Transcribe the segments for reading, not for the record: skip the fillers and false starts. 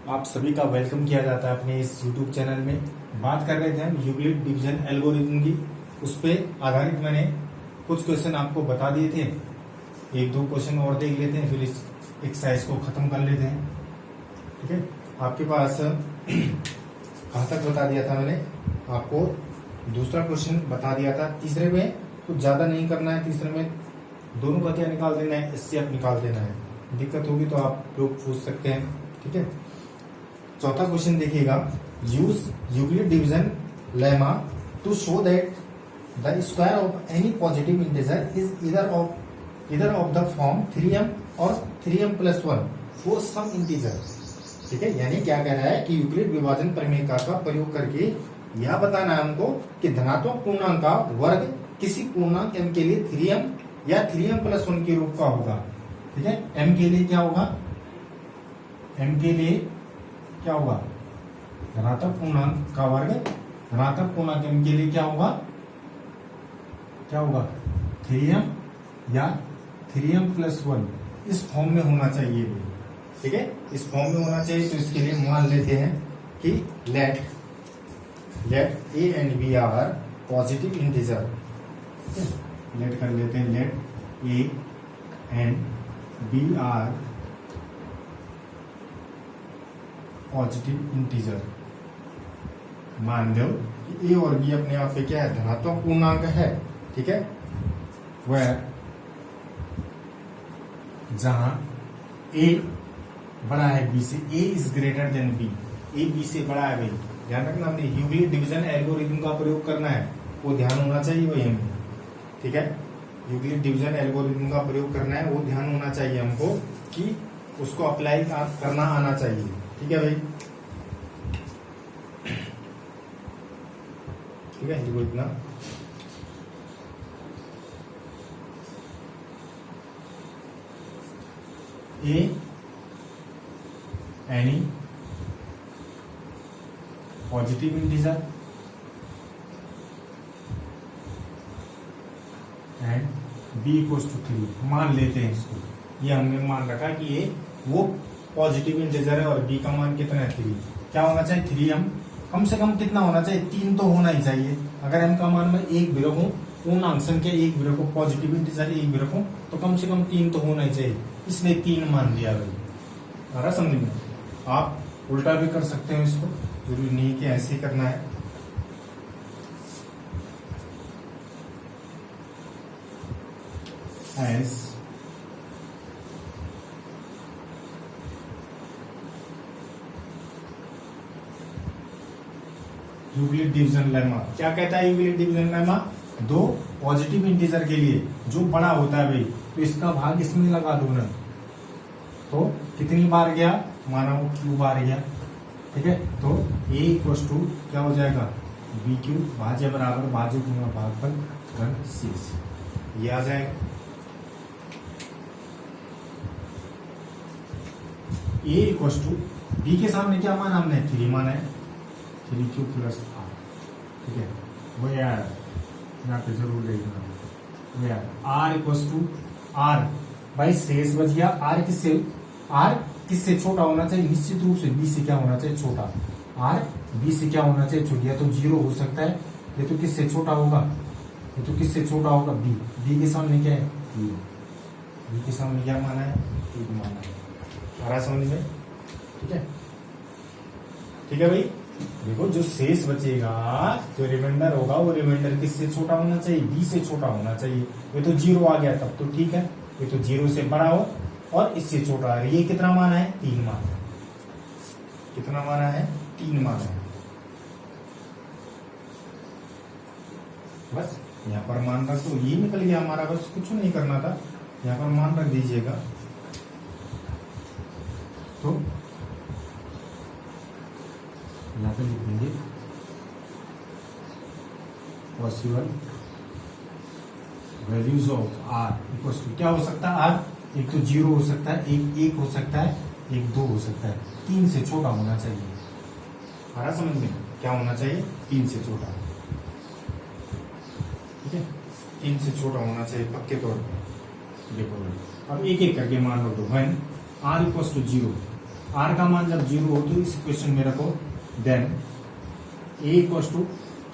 आप सभी का वेलकम किया जाता है अपने इस YouTube चैनल में। बात कर रहे थे हम यूक्लिड डिवीजन एल्गोरिथम की। उस पे आधारित मैंने कुछ क्वेश्चन आपको बता दिए थे। एक दो क्वेश्चन और देख लेते हैं, फिर इस एक्सरसाइज को खत्म कर लेते हैं। ठीक है, आपके पास कहाँ तक बता दिया था मैंने आपको? दूसरा क्वेश्चन बता दिया था। तीसरे में कुछ ज्यादा नहीं करना है। तीसरे में दोनों का क्या निकाल देना है, इससे आप निकाल देना है। दिक्कत होगी तो आप लोग पूछ सकते हैं। ठीक है, चौथा क्वेश्चन देखिएगा। Use Euclid division lemma to show that the square of any positive integer is either of the form 3m और 3m+1 फॉर सम इंटीजर। ठीक है, यानी क्या कह रहा है कि यूक्लिड विभाजन प्रमेय का प्रयोग करके यह बताना है हमको कि धनात्मक पूर्णांक का वर्ग किसी पूर्णांक m के लिए 3m या 3m+1 के रूप का होगा। ठीक है, m के लिए क्या होगा? m के लिए क्या होगा? धनात्मक पूर्णांक का वर्ग। धनात्मक पूर्णांक m के लिए क्या होगा? क्या होगा? 3m या 3m+1 इस फॉर्म में होना चाहिए। ठीक है, इस फॉर्म में होना चाहिए। तो इसके लिए मान लेते हैं कि let a and b are positive integer. Let कर लेते हैं, let a and b are positive integer. मान लो कि a और b अपने आप पे क्या है? धनात्मक पूर्णांक है। ठीक है, वह जहां a बड़ा है b से, a is greater than b, a b से बड़ा है भाई। ध्यान रखना, हमने यूक्लिड डिवीजन एल्गोरिथम का प्रयोग करना है, वो ध्यान होना चाहिए वही हमें। ठीक है, यूक्लिड डिवीजन एल्गोरिथम का प्रयोग करना है, वो ध्यान होना चाहिए हमको कि उसको अप्लाई करना आना चाहिए। ठीक है भाई, ठीक है, देखो इतना। A any positive integer and B equals to 3 मान लेते हैं इसको। ये हमने मान रखा कि ये वो पॉजिटिव इंटीजर है और बी का मान कितना है? 3। क्या होना चाहिए? 3m। कम से कम कितना होना चाहिए? 3 तो होना ही चाहिए। अगर m का मान मैं 1 भी रखूं, पूर्णांक संख्या 1 भी रखूं, पॉजिटिव इंटीजर 1 भी रखूं, तो कम से कम 3 तो होना ही चाहिए। इसलिए 3 मान दिया भाई। आ रहा समझ में? आप उल्टा भी कर सकते हो इसको, जरूरी नहीं कि ऐसे ही करना है। एस यूक्लिड डिवीजन लेमा क्या कहता है? यूक्लिड डिवीजन लेमा दो पॉजिटिव इंटीजर के लिए जो बड़ा होता है भाई, तो इसका भाग इसमें लगा दो ना, तो कितनी बार गया? माना वो क्यू बार गया। ठीक है, तो a इक्वल्स टू क्या हो जाएगा? BQ भाज्य बराबर भाज्य गुणा भागफल घन 6, ये आ जाएगा। a इक्वल्स टू b के सामने क्या माना हमने? 3 माना है, 3q + r। ठीक है, वो यार यहाँ पे जरूर देखना, वो यार r इक्वल्स टू r भाई शेष बच गया। r किससे छोटा होना चाहिए? निश्चित रूप से b से क्या होना चाहिए? छोटा। r b से क्या होना चाहिए? छोटा। या तो 0 हो सकता है, ये तो किससे छोटा होगा? ये तो किससे छोटा होगा? b के सामने क्या है? 3। b के सामने क्या माना है? 3 माना है। आ रहा समझ में? ठीक है, ठीक है भाई। देखो, जो शेष बचेगा, जो रिमाइंडर होगा, वो रिमाइंडर किससे छोटा होना चाहिए? b से छोटा होना चाहिए। ये तो 0 आ गया तब तो ठीक है, ये तो 0 से बड़ा हो और इससे छोटा है। ये कितना माना है? 3 माना है। कितना माना है? 3 माना है। बस यहाँ पर मान रख दो, ये निकल गया हमारा। बस कुछ नहीं करना था, यहाँ पर मान रख दीजिएगा। तो यहाँ पे लिख देंगे possible values of r equals to क्या हो सकता है? r एक तो 0 हो सकता है, एक हो सकता है, एक 2 हो सकता है। 3 से छोटा होना चाहिए। आ रहा समझ में? क्या होना चाहिए? 3 से छोटा। ठीक है, 3 से छोटा होना चाहिए पक्के तौर पे। देखो अब एक एक करके मान लो। 1 r इक्वल्स टू 0, आर का मान जब 0 हो तो इस इक्वेशन में रखो, then a equals to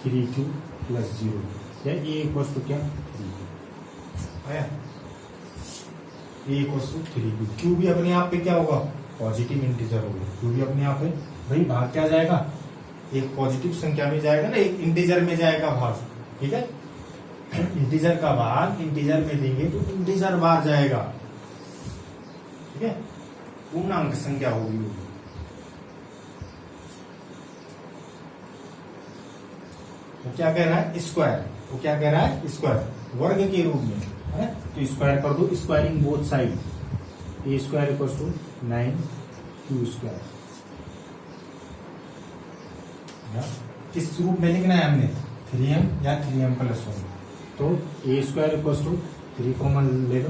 3q plus 0 या ए इक्वल्स टू क्या 3q आया। ए इक्वल्स टू 3q, क्यू भी अपने आप पे क्या होगा पॉजिटिव इंटीजर होगा। क्यू भी अपने आप पे भाई भाग क्या जाएगा, एक पॉजिटिव संख्या में जाएगा ना, एक इंटीजर में जाएगा भाग, ठीक है। इंटीजर का भाग इंटीजर में देंगे तो इंटीजर बाहर जाएगा, ठीक है, पूर्णांक संख्या होगी वो। तो क्या कह रहा है स्क्वायर, तो क्या कह रहा है स्क्वायर वर्ग के रूप में है, तो स्क्वायर कर दो, squaring both side, a square equals to 9q square. किस रूप में लिखना है हमने 3m या 3m प्लस 1, तो ए स्क्वायर इक्वल्स टू 3 कॉमन ले लो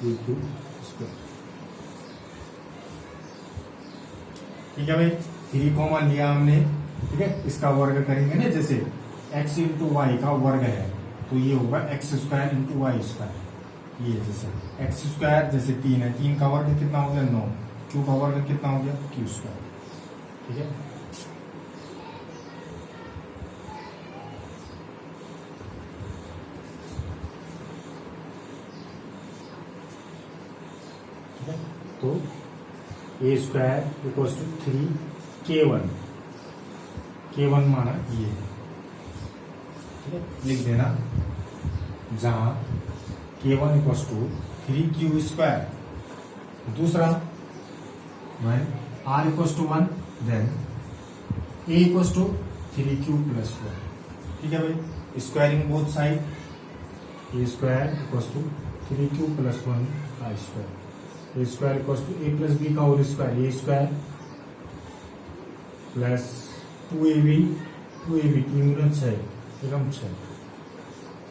3q स्क्वायर, ठीक है भाई। 3 कॉमन लिया हमने, ठीक है, इसका वर्ग करेंगे ना, जैसे x इंटू वाई का वर्ग है तो ये होगा x square into y square, ये जैसे एक्स स्क्वायर जैसे 3 है, 3 का वर्ग कितना हो गया 9, क्यू का वर्ग कितना हो गया क्यू स्क्वायर, ठीक है। तो ए square equals to 3k1, k1 माना ये, ठीक है, लिख देना, जहां k1 equals to 3q square, दूसरा when r equals to 1 then a equals to 3q plus 1, ठीक है भाई। Squaring both side, a square equals to 3q plus 1 I square, a square equals to a plus b का whole square, a square plus 2ab 3 गुना 6 एकम 6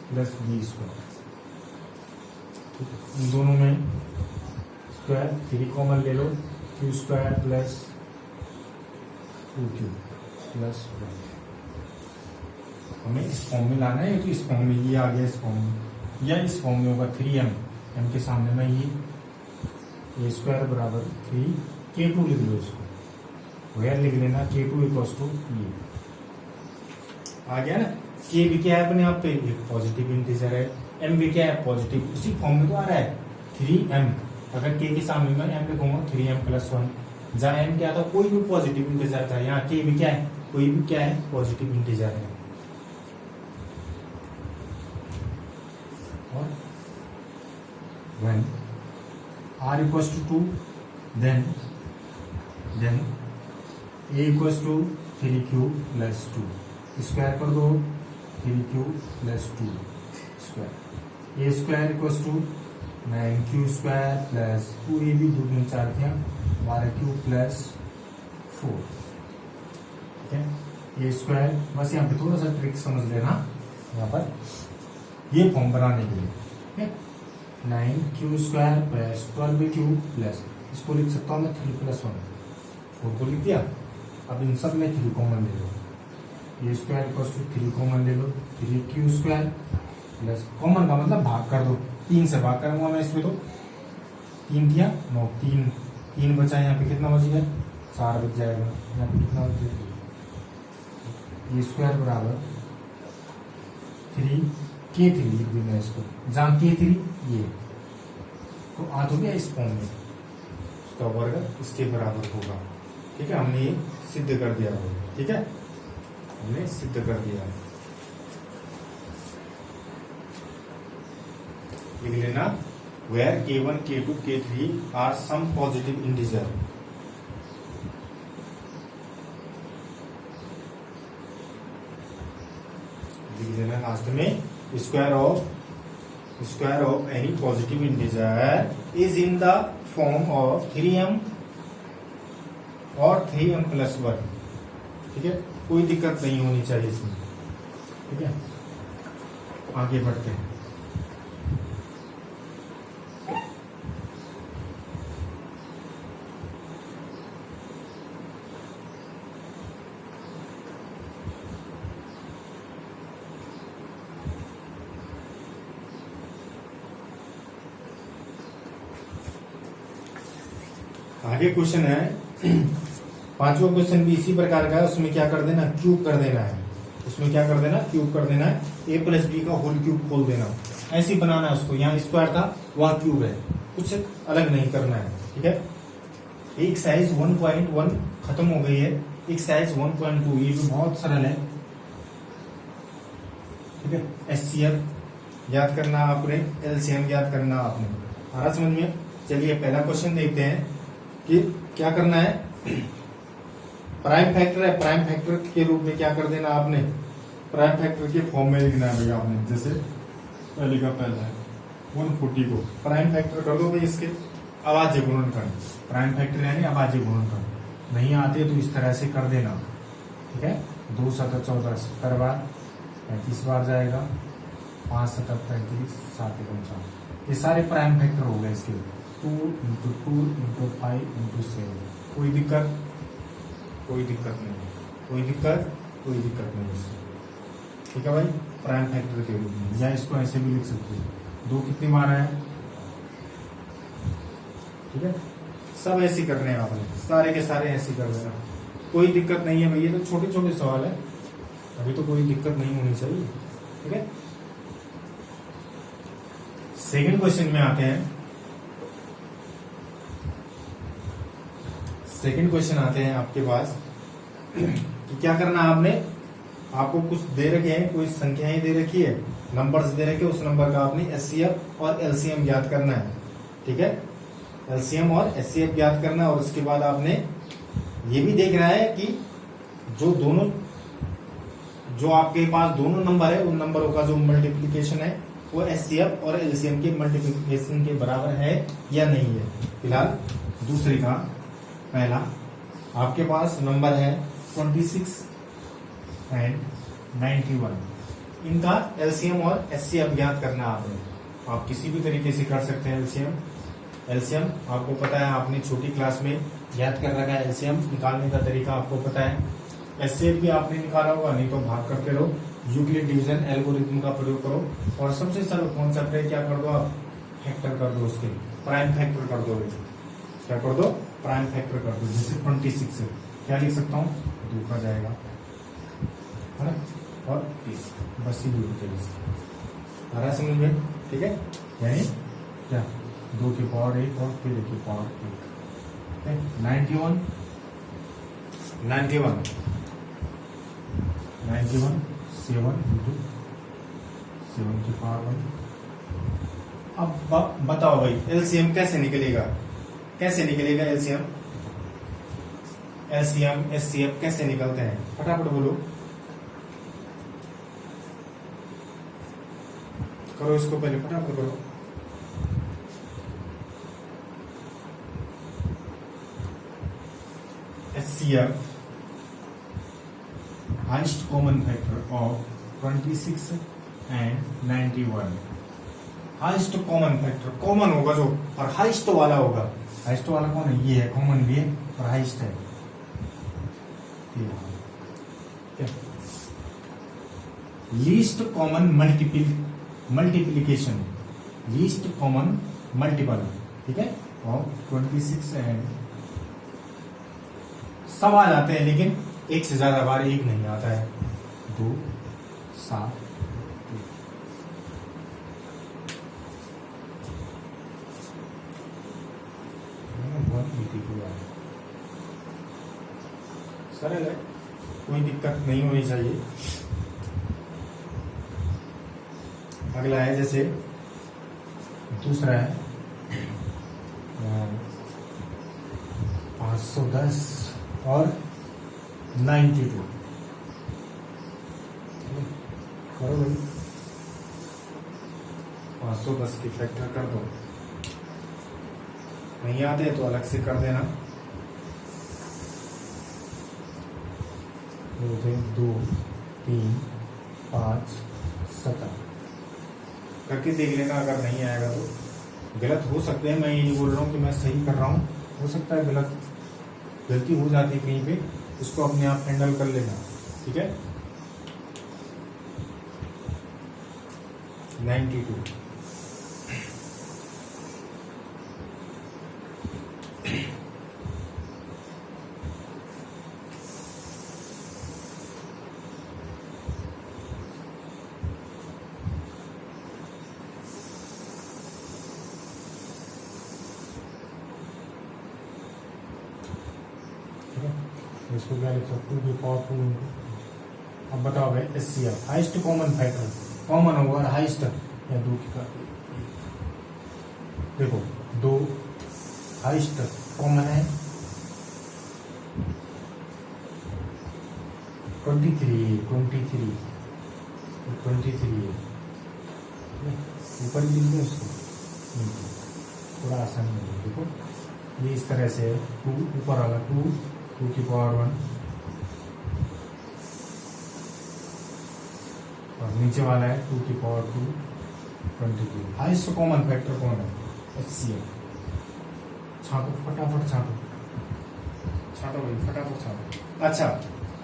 plus B square, ठीक है। इन दोनों में स्क्वायर 3 कॉमन ले लो, Q square plus 2q plus 1, हमें इस फॉर्म में लाना है, तो इस फॉर्म में ये आ गया, इस फॉर्म में या इस फॉर्म में होगा 3m, m के सामने में ये ए स्क्वायर बराबर 3k2 लिख लो, इसको वेयर लिख लेना, k2 इक्वल्स टू ये आ गया ना। k भी क्या है अपने आप पे एक पॉजिटिव इंटीजर है, m भी क्या है पॉजिटिव, उसी फॉर्म में तो आ रहा है 3m, अगर k के सामने में m लिखूंगा 3m प्लस 1, जहां m क्या था कोई भी पॉजिटिव इंटीजर था, यहाँ k भी क्या है कोई भी क्या है पॉजिटिव इंटीजर है। और when r equals to 2 then a equals to 3q plus 2, square कर दो 3q plus 2 square, a square equals to 9q square plus 2ab 2 3 4 12q plus 4, ठीक है। a स्क्वायर बस यहाँ पे थोड़ा सा ट्रिक समझ लेना, यहाँ पर ये फॉर्म बनाने के लिए, ठीक है, 9q square plus 12q plus, इसको लिख सकता हूँ मैं 3 प्लस 1, 4 को लिख दिया। अब इन सब में 3 कॉमन ले लो, ये स्क्वायर इक्वल्स टू 3 कॉमन ले लो, 3q स्क्वायर प्लस, कॉमन का मतलब भाग कर दो, 3 से भाग करूंगा मैं इसमें, तो 3 दिया 9, 3 बचा, यहाँ पे कितना बच गया 4 बच जाएगा, यहाँ पे कितना बच जाएगा, ये स्क्वायर बराबर 3k3 लिख देना इसको, जहां k3 ये, तो आ तो गया इस फॉर्म में, उसका वर्ग इसके बराबर होगा, ठीक है। हमने ये सिद्ध कर दिया होगा, ठीक है, हमने सिद्ध कर दिया, लिख लेना where k1 k2 k3 are some positive integer, लिख लेना लास्ट में square of any positive integer is in the form of 3m और 3m प्लस 1, ठीक है, कोई दिक्कत नहीं होनी चाहिए इसमें, ठीक है। आगे बढ़ते हैं, आगे क्वेश्चन है, पांचवा क्वेश्चन भी इसी प्रकार का है। उसमें क्या कर देना, क्यूब कर देना है। उसमें क्या कर देना, क्यूब कर देना है। a प्लस बी का होल क्यूब खोल देना, ऐसे ही बनाना है उसको। यहाँ स्क्वायर था, वहां क्यूब है, कुछ अलग नहीं करना है। ठीक है, एक साइज 1.1 खत्म हो गई है, एक साइज 1.2, ये भी बहुत सरल है। ठीक है, एचसीएफ याद करना आपने, एलसीएम याद करना आपने, आ रहा समझ में। चलिए पहला क्वेश्चन देखते हैं कि क्या करना है। प्राइम फैक्टर है, प्राइम फैक्टर के रूप में क्या कर देना आपने, प्राइम फैक्टर के फॉर्म में लिखना है भैया आपने। जैसे पहले का पहला है 140 को प्राइम फैक्टर कर दो भाई, इसके अभाज्य गुणनखंड, प्राइम फैक्टर यानी अभाज्य गुणनखंड। नहीं आते तो इस तरह से कर देना। ठीक है, 2 7 14 70 बार, 35 बार जाएगा, 5 7 35, 7 1 4, ये सारे प्राइम फैक्टर हो गए इसके। 2 × 2 × 5 × 7। कोई दिक्कत, कोई दिक्कत नहीं, कोई दिक्कत, कोई दिक्कत नहीं इससे। ठीक है भाई, प्राइम फैक्टर के रूप में, या इसको ऐसे भी लिख सकते हो। 2 कितनी बार है, ठीक है, सब ऐसे करने हैं आपने, सारे के सारे ऐसे कर देना, कोई दिक्कत नहीं है भाई। ये तो छोटे छोटे सवाल है, अभी तो कोई दिक्कत नहीं होनी चाहिए। ठीक है, सेकंड क्वेश्चन में आते हैं। सेकंड क्वेश्चन आते हैं आपके पास कि क्या करना है आपने, आपको कुछ दे रखे हैं, कोई संख्याएं दे रखी है, नंबर्स दे रखे, उस नंबर का आपने एचसीएफ और एलसीएम याद करना है। ठीक है, एलसीएम और एचसीएफ याद करना है। और उसके बाद आपने ये भी देखना है कि जो आपके पास दोनों नंबर है, उन नंबरों का जो मल्टीप्लीकेशन है वो एचसीएफ और एलसीएम के मल्टीप्लीकेशन के बराबर है या नहीं है। फिलहाल दूसरे का पहला आपके पास नंबर है 26 एंड 91, इनका एलसीएम और एचसीएफ याद करना है आपने। आप किसी भी तरीके से कर सकते हैं एलसीएम आपको पता है, आपने छोटी क्लास में याद कर रखा है। एलसीएम निकालने का तरीका आपको पता है, एचसीएफ भी आपने निकाला होगा, नहीं तो भाग करते रहो। यूक्लिड डिवीजन एल्गोरिथम का प्रयोग करो, और सबसे सरल कॉन्सेप्ट है, क्या कर दो आप, फैक्टर कर दो, उसके प्राइम फैक्टर कर दो। क्या कर दो, प्राइम फैक्टर कर दो। जैसे 26 है, क्या लिख सकता हूँ, 2 का जाएगा, है ना, और 30, बस ही 2 के आ रहा समझ में। ठीक है, यानी क्या, 2 की पावर 1 और 13 की पावर 1, 91 7 × 7 की पावर 1। अब बताओ भाई एलसीएम कैसे निकलेगा, कैसे निकलेगा एलसीएम, एचसीएफ कैसे निकलते हैं, फटाफट बोलो, करो इसको पहले, फटाफट करो। HCF highest common factor of 26 and 91। Highest common factor, common होगा जो, और हाइस्ट वाला होगा। हाइस्ट वाला कौन है, ये है, कॉमन भी है और हाइस्ट है। Least common multiplication, least common multiple. ठीक है, और 26 एंड सब आ जाते हैं, लेकिन एक से ज्यादा बार एक नहीं आता है। 2 7 सरल है, कोई दिक्कत नहीं होनी चाहिए। अगला है, जैसे दूसरा है 510 और 92। करो भाई, 510 की फैक्टर कर दो, नहीं आते तो अलग से कर देना। 2 3 5 7 करके देख लेना, अगर नहीं आएगा तो। गलत हो सकते हैं, मैं ये नहीं बोल रहा हूँ कि मैं सही कर रहा हूँ, हो सकता है गलती हो जाती है कहीं पे, उसको अपने आप हैंडल कर लेना। ठीक है, 92। इसको क्या लिख सकते हो, 2 की पावर 2 इंटू। अब बताओ भाई HCF highest common factor, common होगा और हाइस्ट या 2 की पावर, देखो 2 हाइस्ट कॉमन है 23 है, ऊपर लिख दो इसको, थोड़ा आसान है। देखो ये इस तरह से 2 ऊपर वाला 2 की पावर 1 और नीचे वाला है 2 की पावर 2 23। हाइस्ट कॉमन फैक्टर कौन है, HCF। छाटो फटाफट, छाटो भाई फटाफट छाटो। अच्छा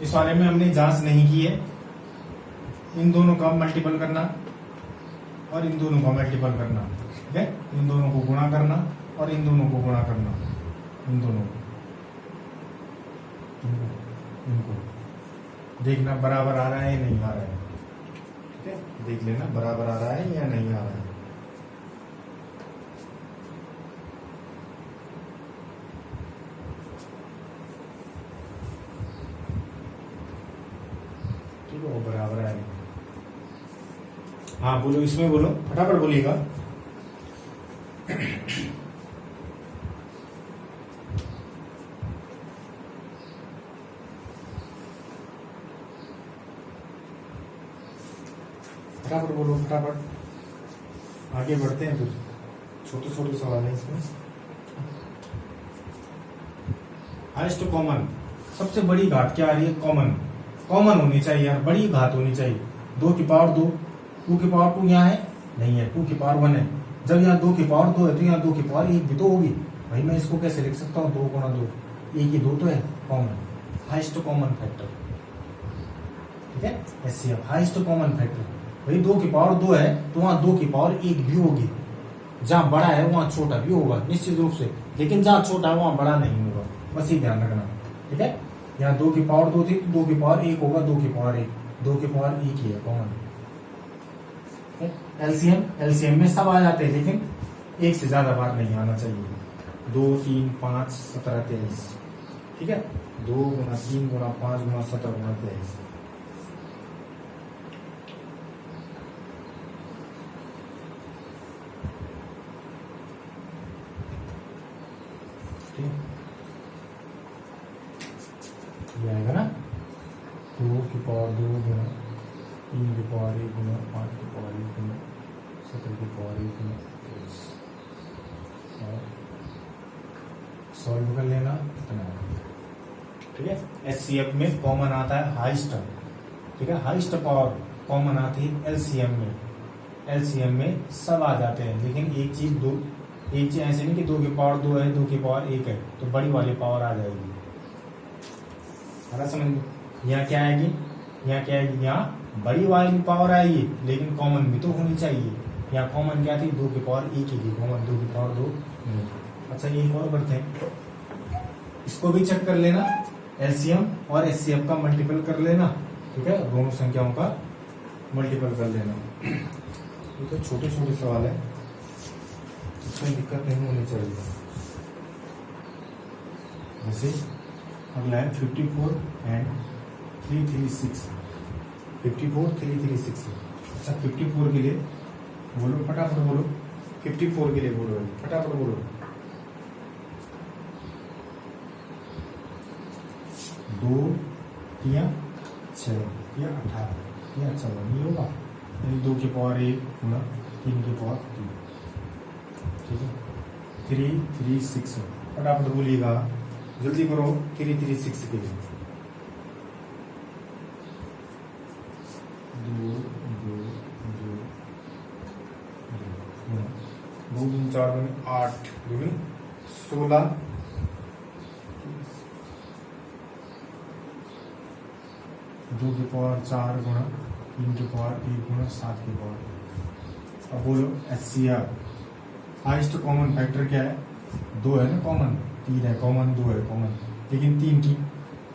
इस बारे में हमने जांच नहीं की है, इन दोनों का मल्टीपल करना और इन दोनों का मल्टीपल करना, ठीक है, इन दोनों को गुणा करना और इन दोनों को गुणा करना, इन दोनों इनको देखना बराबर आ रहा है या नहीं आ रहा है, ठीक है, देख लेना बराबर आ रहा है या नहीं आ रहा है। ठीक है, वो बराबर आएगा। हाँ बोलो, इसमें बोलो, फटाफट बोलिएगा। फटाफट बोलो, फटाफट आगे बढ़ते हैं। फिर छोटे छोटे सवाल है इसमें। हाइस्ट कॉमन, सबसे बड़ी घात क्या आ रही है, कॉमन होनी चाहिए यार, बड़ी घात होनी चाहिए। 2 की पावर 2, 2 की पावर 2 यहाँ है नहीं है, 2 की पावर 1 है। जब यहाँ 2 की पावर 2 है तो यहाँ 2 की पावर 1 भी तो होगी भाई। मैं इसको कैसे लिख सकता हूँ, 2 गुणा 2, 1 की 2 तो है, कॉमन, हाइस्ट कॉमन फैक्टर, ठीक है, HCF हाइस्ट कॉमन फैक्टर। भाई 2 की पावर 2 है तो वहां 2 की पावर 1 भी होगी, जहां बड़ा है वहां छोटा भी होगा निश्चित रूप से, लेकिन जहां छोटा है वहां बड़ा नहीं होगा, बस ये ध्यान रखना, ठीक है। यहाँ 2 की पावर 2 थी तो 2 की पावर 1 होगा, 2 की पावर 1, 2 की पावर 1 ही है कॉमन। एलसीएम में सब आ जाते हैं, लेकिन एक से ज्यादा बार नहीं आना चाहिए। 2, 3, 5, 17, 23, ठीक है, 2 गुना 3 गुना 5 गुना 17 गुना 23। ये आएगा ना, 2 की पावर 2 गुना 3 की पावर 1 गुना 5 की पावर 1 गुना 17 की पावर 1 गुना 23, और सॉल्व कर लेना इतना, ठीक है। HCF में कॉमन आता है हाइस्ट, ठीक है, हाइस्ट पावर कॉमन आती है LCM में। LCM में सब आ जाते हैं, लेकिन एक चीज ऐसे नहीं कि 2 की पावर 2 है 2 की पावर 1 है तो बड़ी वाली पावर आ जाएगी, समझ। यहाँ क्या आएगी, यहाँ बड़ी वाली पावर आएगी, लेकिन कॉमन भी तो होनी चाहिए। यहाँ कॉमन क्या थी, 2 की पावर 1 ही थी कॉमन, 2 की पावर 2 नहीं। अच्छा एक और करते हैं, इसको भी चेक कर लेना, LCM और HCF का मल्टीपल कर लेना, ठीक है, दोनों संख्याओं का मल्टीपल कर लेना। ये तो छोटे छोटे सवाल है, इसमें दिक्कत नहीं होनी चाहिए। जैसे अगला है 54 एंड 336, 54 336। अच्छा 54 के लिए बोलो, फटाफट बोलो, 54 के लिए बोलो, फटाफट बोलो। 2 या 6 या 18 या 14 नहीं होगा, यानी 2 की पावर 1 गुना 3 की पावर 3, ठीक है, 336। फटाफट बोलिएगा, जल्दी करो, 336 के लिए 2 2 2 2 2 4 8 2 16 2 की पावर 4 गुणा 3 की पावर 1 गुणा 7 की पावर। अब बोलो HCF हाइस्ट कॉमन फैक्टर क्या है, 2 है ना कॉमन, 3 है कॉमन, 2 है कॉमन, लेकिन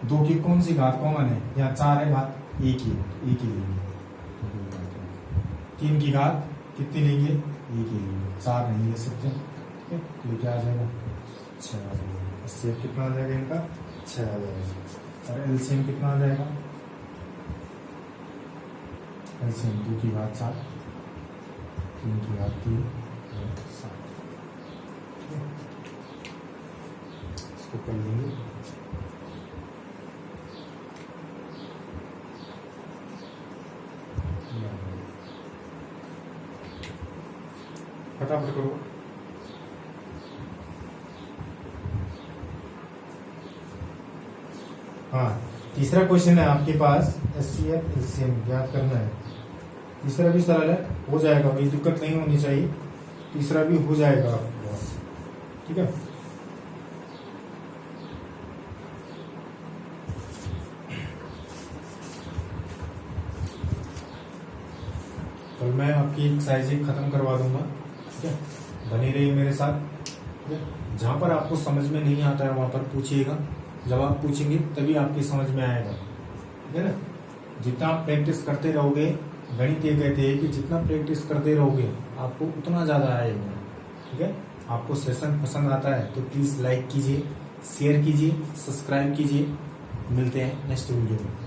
2 की कौन सी घात कॉमन है, यहाँ 4 है घात, एक ही लेंगे। 3 की घात कितनी लेंगे, 1 ही लेंगे, 4 नहीं ले सकते, ठीक है। तो क्या आ जाएगा, 6 आ जाएगा। इससे कितना आ जाएगा इनका, 6 आ जाएगा। और एलसीएम कितना आ जाएगा, एलसीएम 2 की घात 7, 3 की घात 3 और 7। ठीक है, इसको कर लेंगे। फटाफट करो। हाँ, तीसरा क्वेश्चन है आपके पास, HCF एलसीएम याद करना है। तीसरा भी सरल है, हो जाएगा, कोई दिक्कत नहीं होनी चाहिए, तीसरा भी हो जाएगा आपके पास। ठीक है, कल मैं आपकी एक्सरसाइज खत्म करवा दूंगा। ठीक है, बने रहिए मेरे साथ। ठीक है, जहां पर आपको समझ में नहीं आता है वहां पर पूछिएगा, जब आप पूछेंगे तभी आपकी समझ में आएगा। ठीक है ना, जितना आप प्रैक्टिस करते रहोगे, गणित ये कहते हैं कि जितना प्रैक्टिस करते रहोगे आपको उतना ज्यादा आएगा। ठीक है, आपको सेशन पसंद आता है तो प्लीज लाइक कीजिए, शेयर कीजिए, सब्सक्राइब कीजिए। मिलते हैं नेक्स्ट वीडियो में।